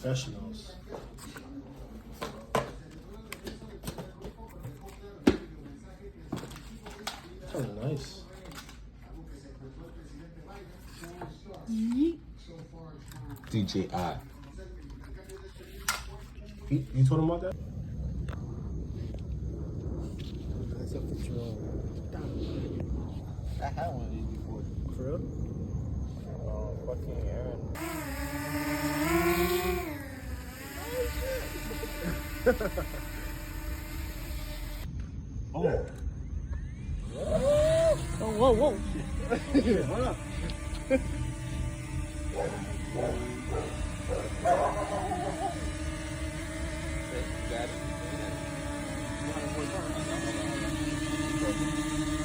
professionals. Oh, nice. DJI. You told him about that? That's up to you. I had one of these before. For real? Fucking Aaron. Oh. Oh, whoa, whoa. What up? Got it.